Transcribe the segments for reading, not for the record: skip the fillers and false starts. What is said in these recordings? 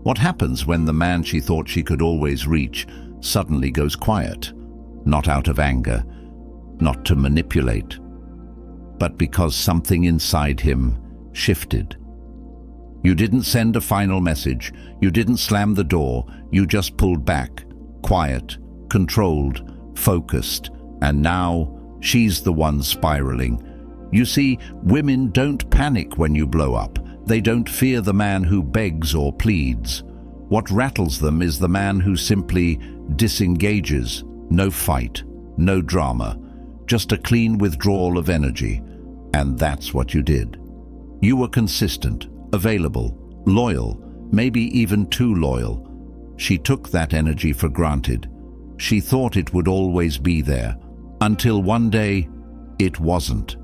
What happens when the man she thought she could always reach suddenly goes quiet? Not out of anger, not to manipulate, but because something inside him shifted. You didn't send a final message, you didn't slam the door, you just pulled back, quiet, controlled, focused, and now she's the one spiraling. You see, women don't panic when you blow up. They don't fear the man who begs or pleads. What rattles them is the man who simply disengages. No fight, no drama, just a clean withdrawal of energy. And that's what you did. You were consistent, available, loyal, maybe even too loyal. She took that energy for granted. She thought it would always be there, until one day, it wasn't.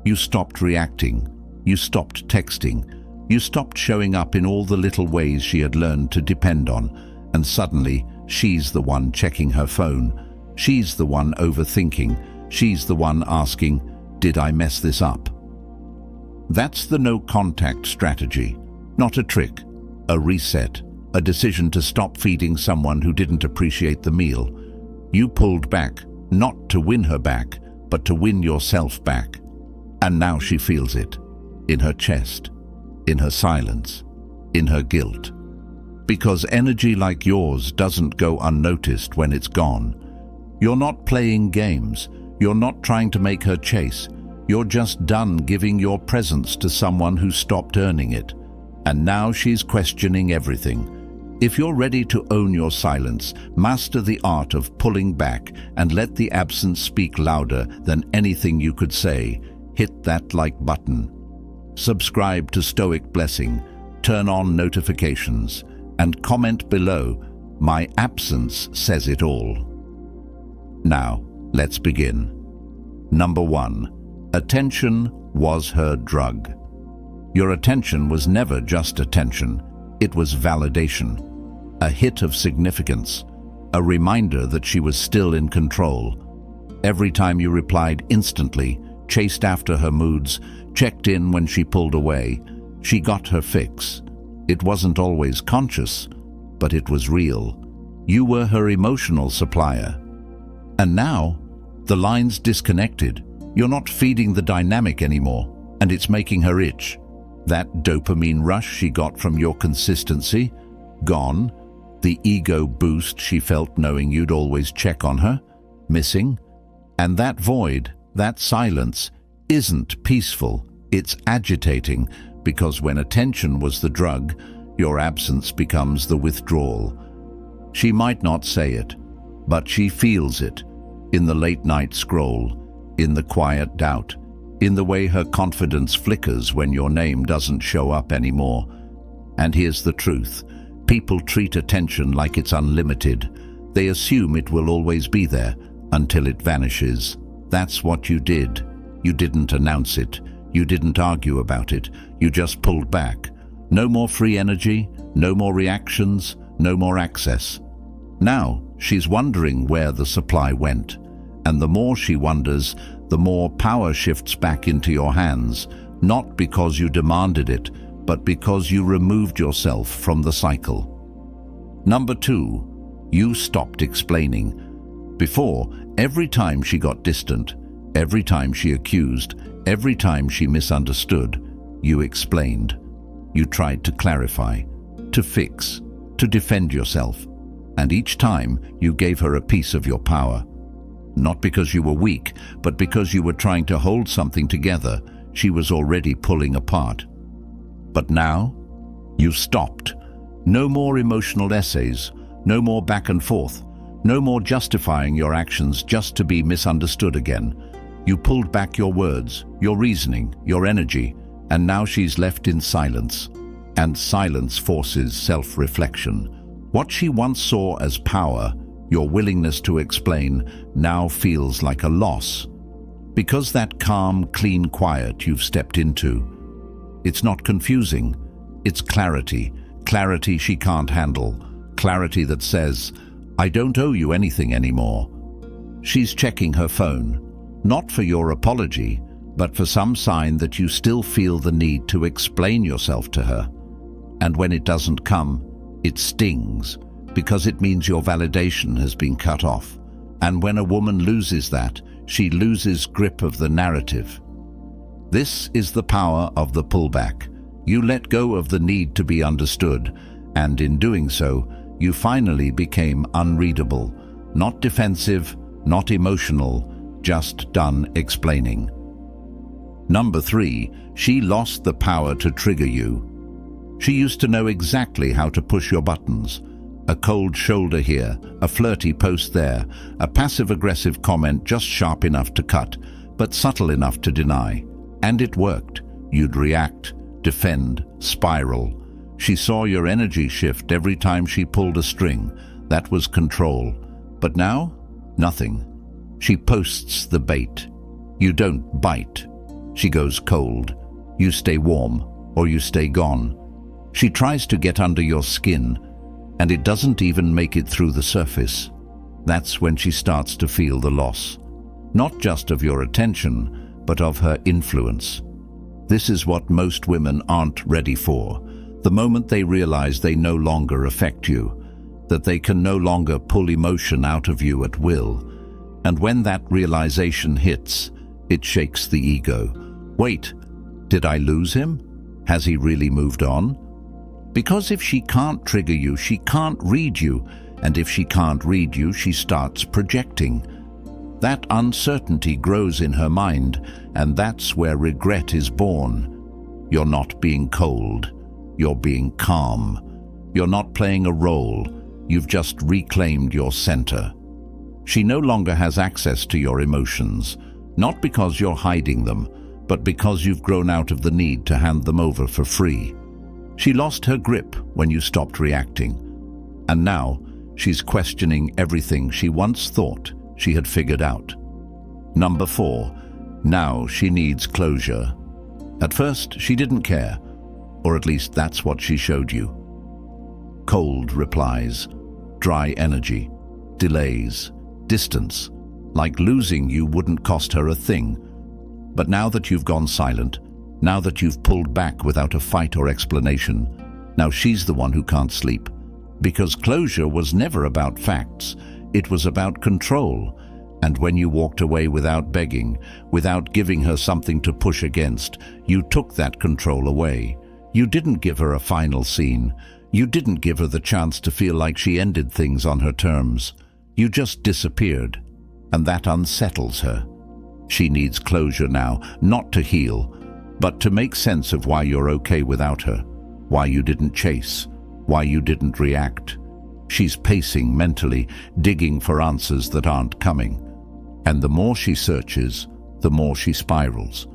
You stopped reacting, you stopped texting, you stopped showing up in all the little ways she had learned to depend on, and suddenly, she's the one checking her phone. She's the one overthinking. She's the one asking, "Did I mess this up?" That's the no-contact strategy. Not a trick, a reset, a decision to stop feeding someone who didn't appreciate the meal. You pulled back, not to win her back, but to win yourself back. And now she feels it, in her chest, in her silence, in her guilt. Because energy like yours doesn't go unnoticed when it's gone. You're not playing games. You're not trying to make her chase. You're just done giving your presence to someone who stopped earning it. And now she's questioning everything. If you're ready to own your silence, master the art of pulling back and let the absence speak louder than anything you could say, hit that like button. Subscribe to Stoic Blessing, turn on notifications, and comment below, "My absence says it all." Now, let's begin. Number 1. Attention was her drug. Your attention was never just attention, it was validation. A hit of significance, a reminder that she was still in control. Every time you replied instantly, chased after her moods, checked in when she pulled away, she got her fix. It wasn't always conscious, but it was real. You were her emotional supplier. And now, the line's disconnected. You're not feeding the dynamic anymore, and it's making her itch. That dopamine rush she got from your consistency, gone. The ego boost she felt knowing you'd always check on her, missing. And that void, that silence, isn't peaceful, it's agitating, because when attention was the drug, your absence becomes the withdrawal. She might not say it, but she feels it, in the late-night scroll, in the quiet doubt, in the way her confidence flickers when your name doesn't show up anymore. And here's the truth. People treat attention like it's unlimited. They assume it will always be there, until it vanishes. That's what you did. You didn't announce it. You didn't argue about it. You just pulled back. No more free energy, no more reactions, no more access. Now, she's wondering where the supply went. And the more she wonders, the more power shifts back into your hands, not because you demanded it, but because you removed yourself from the cycle. Number 2, you stopped explaining. Before, every time she got distant, every time she accused, every time she misunderstood, you explained. You tried to clarify, to fix, to defend yourself. And each time, you gave her a piece of your power. Not because you were weak, but because you were trying to hold something together she was already pulling apart. But now, you stopped. No more emotional essays, no more back and forth, no more justifying your actions just to be misunderstood again. You pulled back your words, your reasoning, your energy, and now she's left in silence. And silence forces self-reflection. What she once saw as power, your willingness to explain, now feels like a loss. Because that calm, clean quiet you've stepped into, it's not confusing, it's clarity. Clarity she can't handle. Clarity that says, "I don't owe you anything anymore." She's checking her phone, not for your apology, but for some sign that you still feel the need to explain yourself to her. And when it doesn't come, It stings because it means your validation has been cut off. And when a woman loses that, she loses grip of the narrative. This is the power of the pullback. You let go of the need to be understood, and in doing so, you finally became unreadable, not defensive, not emotional, just done explaining. Number 3, she lost the power to trigger you. She used to know exactly how to push your buttons. A cold shoulder here, a flirty post there, a passive-aggressive comment just sharp enough to cut, but subtle enough to deny. And it worked. You'd react, defend, spiral. She saw your energy shift every time she pulled a string. That was control. But now, nothing. She posts the bait. You don't bite. She goes cold. You stay warm, or you stay gone. She tries to get under your skin, and it doesn't even make it through the surface. That's when she starts to feel the loss. Not just of your attention, but of her influence. This is what most women aren't ready for. The moment they realize they no longer affect you, that they can no longer pull emotion out of you at will. And when that realization hits, it shakes the ego. Wait, did I lose him? Has he really moved on? Because if she can't trigger you, she can't read you. And if she can't read you, she starts projecting. That uncertainty grows in her mind, and that's where regret is born. You're not being cold. You're being calm. You're not playing a role. You've just reclaimed your center. She no longer has access to your emotions, not because you're hiding them, but because you've grown out of the need to hand them over for free. She lost her grip when you stopped reacting. And now, she's questioning everything she once thought she had figured out. Number 4, now she needs closure. At first, she didn't care, or at least that's what she showed you. Cold replies, dry energy, delays, distance, like losing you wouldn't cost her a thing. But now that you've gone silent, now that you've pulled back without a fight or explanation, now she's the one who can't sleep. Because closure was never about facts, it was about control. And when you walked away without begging, without giving her something to push against, you took that control away. You didn't give her a final scene. You didn't give her the chance to feel like she ended things on her terms. You just disappeared. And that unsettles her. She needs closure now, not to heal, but to make sense of why you're okay without her, why you didn't chase, why you didn't react. She's pacing mentally, digging for answers that aren't coming. And the more she searches, the more she spirals.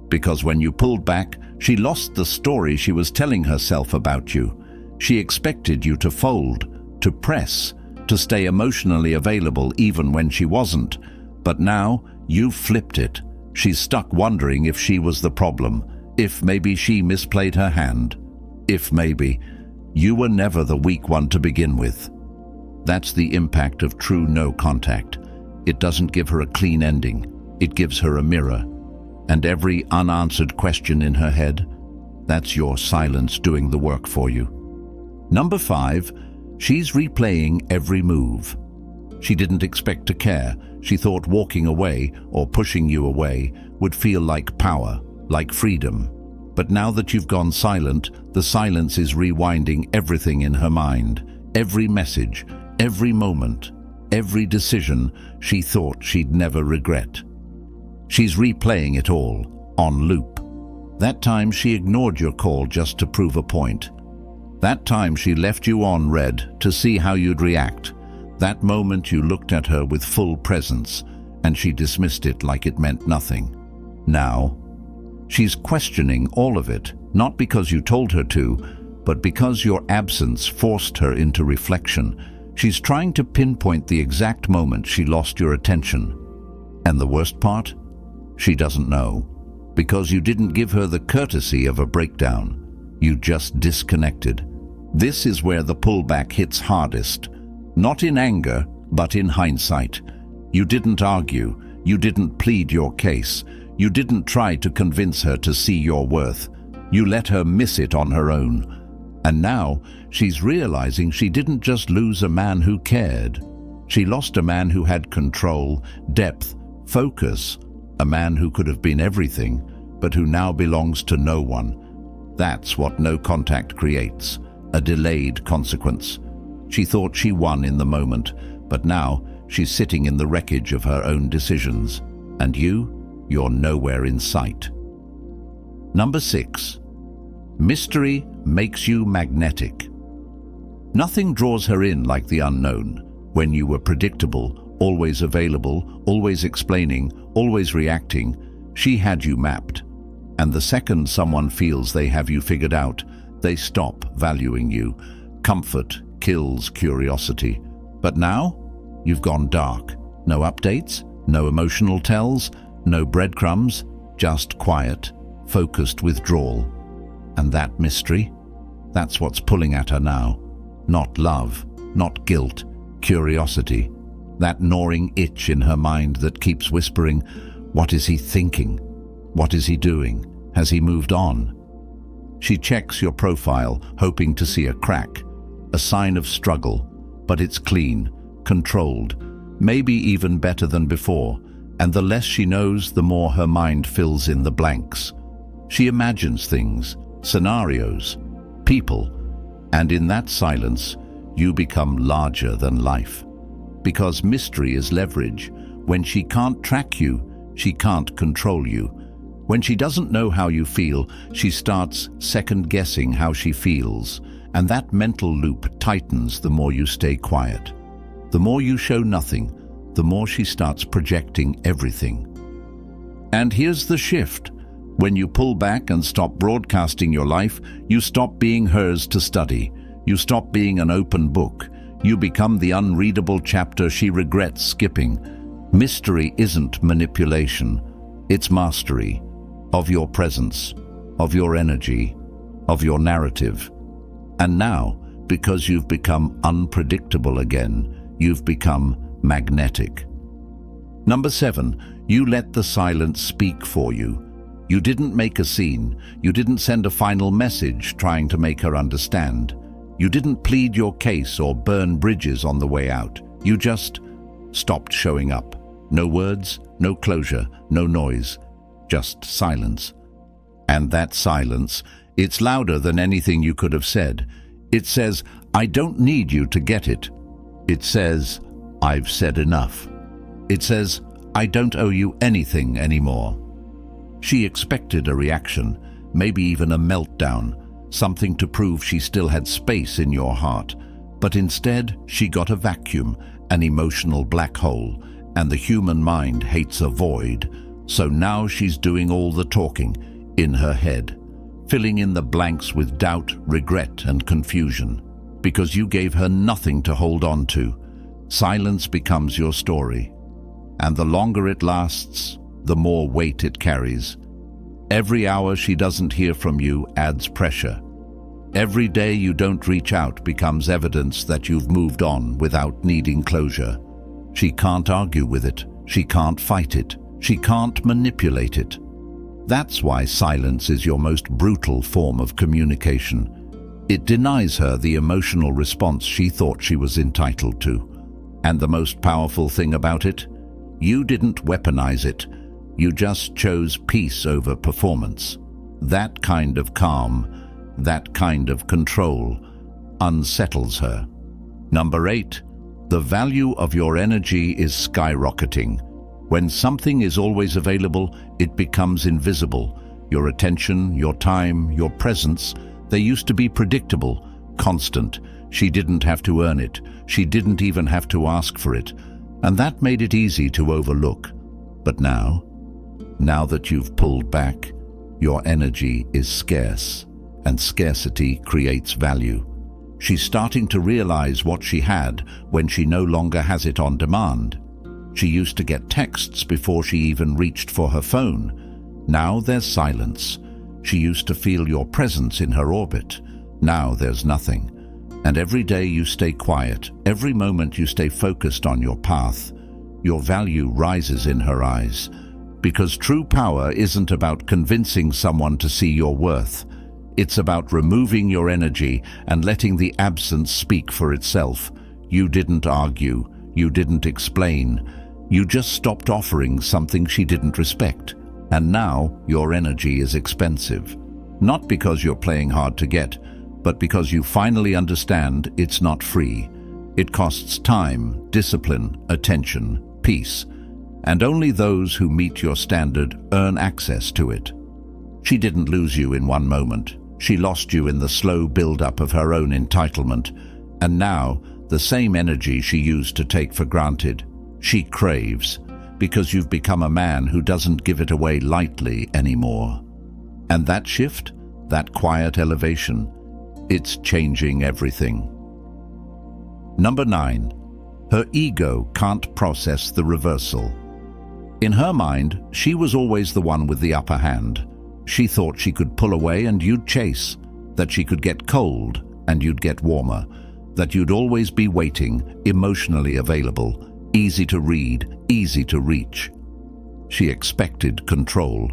Because when you pulled back, she lost the story she was telling herself about you. She expected you to fold, to press, to stay emotionally available even when she wasn't. But now, you've flipped it. She's stuck wondering if she was the problem, if maybe she misplayed her hand, if maybe you were never the weak one to begin with. That's the impact of true no contact. It doesn't give her a clean ending. It gives her a mirror. And every unanswered question in her head, that's your silence doing the work for you. Number 5, she's replaying every move. She didn't expect to care. She thought walking away or pushing you away would feel like power, like freedom. But now that you've gone silent, the silence is rewinding everything in her mind. Every message, every moment, every decision she thought she'd never regret. She's replaying it all, on loop. That time she ignored your call just to prove a point. That time she left you on red to see how you'd react. That moment you looked at her with full presence, and she dismissed it like it meant nothing. Now, she's questioning all of it, not because you told her to, but because your absence forced her into reflection. She's trying to pinpoint the exact moment she lost your attention. And the worst part? She doesn't know, because you didn't give her the courtesy of a breakdown. You just disconnected. This is where the pullback hits hardest. Not in anger, but in hindsight. You didn't argue. You didn't plead your case. You didn't try to convince her to see your worth. You let her miss it on her own. And now she's realizing she didn't just lose a man who cared. She lost a man who had control, depth, focus, a man who could have been everything, but who now belongs to no one. That's what no contact creates, a delayed consequence. She thought she won in the moment, but now she's sitting in the wreckage of her own decisions. And you're nowhere in sight. Number 6. Mystery makes you magnetic. Nothing draws her in like the unknown. When you were predictable, always available, always explaining, always reacting, she had you mapped. And the second someone feels they have you figured out, they stop valuing you. Comfort kills curiosity. But now, you've gone dark. No updates, no emotional tells, no breadcrumbs, just quiet, focused withdrawal. And that mystery? That's what's pulling at her now. Not love, not guilt, curiosity. That gnawing itch in her mind that keeps whispering, what is he thinking? What is he doing? Has he moved on? She checks your profile, hoping to see a crack, a sign of struggle, but it's clean, controlled, maybe even better than before, and the less she knows, the more her mind fills in the blanks. She imagines things, scenarios, people, and in that silence, you become larger than life. Because mystery is leverage. When she can't track you, she can't control you. When she doesn't know how you feel, she starts second-guessing how she feels, and that mental loop tightens the more you stay quiet. The more you show nothing, the more she starts projecting everything. And here's the shift. When you pull back and stop broadcasting your life, you stop being hers to study. You stop being an open book. You become the unreadable chapter she regrets skipping. Mystery isn't manipulation. It's mastery of your presence, of your energy, of your narrative. And now, because you've become unpredictable again, you've become magnetic. Number 7, you let the silence speak for you. You didn't make a scene. You didn't send a final message trying to make her understand. You didn't plead your case or burn bridges on the way out. You just stopped showing up. No words, no closure, no noise, just silence. And that silence, it's louder than anything you could have said. It says, I don't need you to get it. It says, I've said enough. It says, I don't owe you anything anymore. She expected a reaction, maybe even a meltdown, something to prove she still had space in your heart. But instead, she got a vacuum, an emotional black hole, and the human mind hates a void. So now she's doing all the talking in her head, filling in the blanks with doubt, regret, and confusion. Because you gave her nothing to hold on to, silence becomes your story. And the longer it lasts, the more weight it carries. Every hour she doesn't hear from you adds pressure. Every day you don't reach out becomes evidence that you've moved on without needing closure. She can't argue with it. She can't fight it. She can't manipulate it. That's why silence is your most brutal form of communication. It denies her the emotional response she thought she was entitled to. And the most powerful thing about it? You didn't weaponize it. You just chose peace over performance. That kind of calm, that kind of control, unsettles her. Number 8, the value of your energy is skyrocketing. When something is always available, it becomes invisible. Your attention, your time, your presence, they used to be predictable, constant. She didn't have to earn it. She didn't even have to ask for it. And that made it easy to overlook. But now that you've pulled back, your energy is scarce, and scarcity creates value. She's starting to realize what she had when she no longer has it on demand. She used to get texts before she even reached for her phone. Now there's silence. She used to feel your presence in her orbit. Now there's nothing. And every day you stay quiet, every moment you stay focused on your path, your value rises in her eyes. Because true power isn't about convincing someone to see your worth. It's about removing your energy and letting the absence speak for itself. You didn't argue. You didn't explain. You just stopped offering something she didn't respect. And now your energy is expensive. Not because you're playing hard to get, but because you finally understand it's not free. It costs time, discipline, attention, peace. And only those who meet your standard earn access to it. She didn't lose you in one moment. She lost you in the slow build-up of her own entitlement. And now, the same energy she used to take for granted, she craves, because you've become a man who doesn't give it away lightly anymore. And that shift, that quiet elevation, it's changing everything. Number 9. Her ego can't process the reversal. In her mind, she was always the one with the upper hand. She thought she could pull away and you'd chase, that she could get cold and you'd get warmer, that you'd always be waiting, emotionally available, easy to read, easy to reach. She expected control,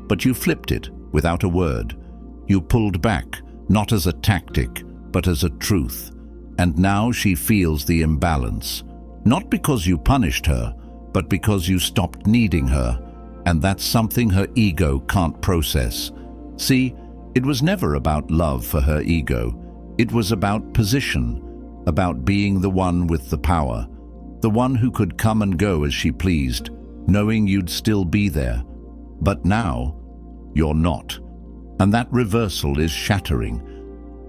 but you flipped it without a word. You pulled back, not as a tactic, but as a truth. And now she feels the imbalance, not because you punished her, but because you stopped needing her. And that's something her ego can't process. See, it was never about love for her ego. It was about position, about being the one with the power, the one who could come and go as she pleased, knowing you'd still be there. But now, you're not. And that reversal is shattering.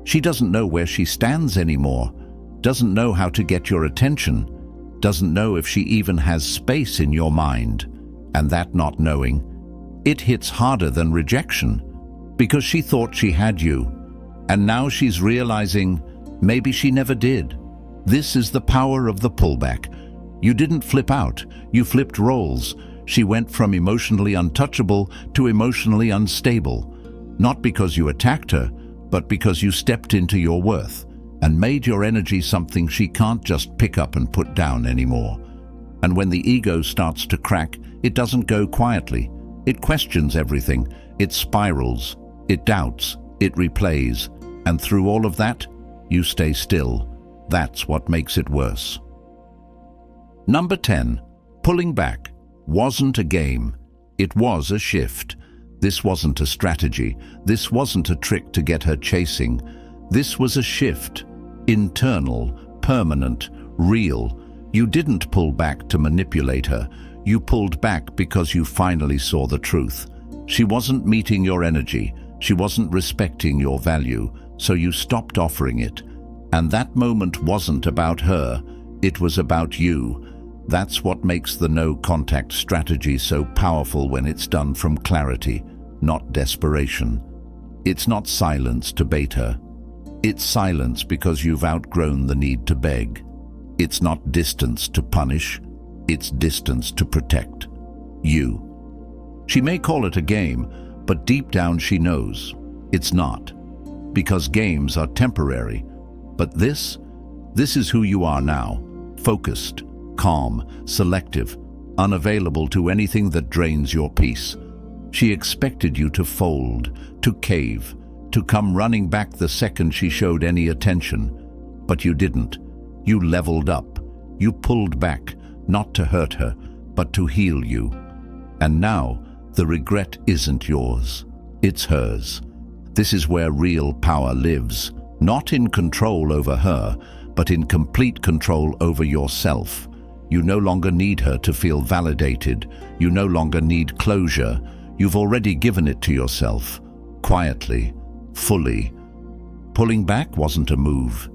She doesn't know where she stands anymore, doesn't know how to get your attention, doesn't know if she even has space in your mind. And that not knowing, it hits harder than rejection, because she thought she had you, and now she's realizing maybe she never did. This is the power of the pullback. You didn't flip out, you flipped roles. She went from emotionally untouchable to emotionally unstable, not because you attacked her, but because you stepped into your worth and made your energy something she can't just pick up and put down anymore. And when the ego starts to crack, it doesn't go quietly. It questions everything. It spirals. It doubts. It replays. And through all of that, you stay still. That's what makes it worse. Number 10. Pulling back wasn't a game. It was a shift. This wasn't a strategy. This wasn't a trick to get her chasing. This was a shift. Internal, permanent, real. You didn't pull back to manipulate her. You pulled back because you finally saw the truth. She wasn't meeting your energy. She wasn't respecting your value, so you stopped offering it. And that moment wasn't about her. It was about you. That's what makes the no-contact strategy so powerful when it's done from clarity, not desperation. It's not silence to bait her. It's silence because you've outgrown the need to beg. It's not distance to punish. It's distance to protect. You. She may call it a game, but deep down she knows it's not. Because games are temporary. But this is who you are now. Focused, calm, selective, unavailable to anything that drains your peace. She expected you to fold, to cave, to come running back the second she showed any attention. But you didn't. You leveled up. You pulled back, not to hurt her, but to heal you. And now, the regret isn't yours. It's hers. This is where real power lives, not in control over her, but in complete control over yourself. You no longer need her to feel validated. You no longer need closure. You've already given it to yourself, quietly, fully. Pulling back wasn't a move.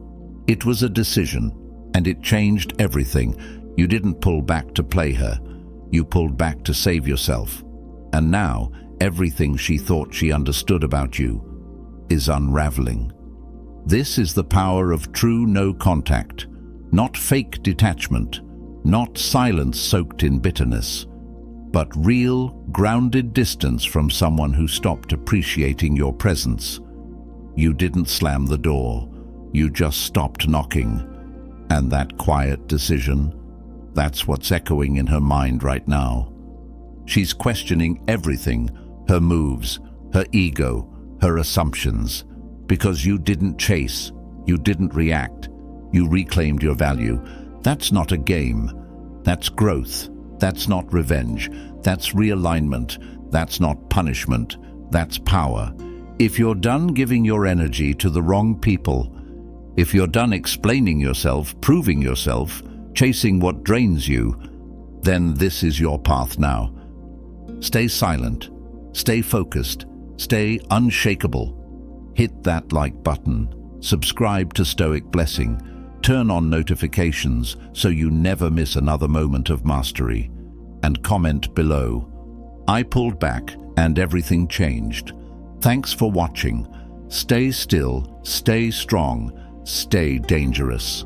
It was a decision, and it changed everything. You didn't pull back to play her. You pulled back to save yourself. And now, everything she thought she understood about you is unraveling. This is the power of true no contact, not fake detachment, not silence soaked in bitterness, but real, grounded distance from someone who stopped appreciating your presence. You didn't slam the door. You just stopped knocking. And that quiet decision, that's what's echoing in her mind right now. She's questioning everything, her moves, her ego, her assumptions. because you didn't chase, you didn't react, you reclaimed your value. That's not a game. That's growth. That's not revenge. That's realignment. That's not punishment. That's power. If you're done giving your energy to the wrong people, if you're done explaining yourself, proving yourself, chasing what drains you, then this is your path now. Stay silent. Stay focused. Stay unshakable. Hit that like button. Subscribe to Stoic Blessing. Turn on notifications so you never miss another moment of mastery. And comment below. I pulled back and everything changed. Thanks for watching. Stay still, stay strong, stay dangerous.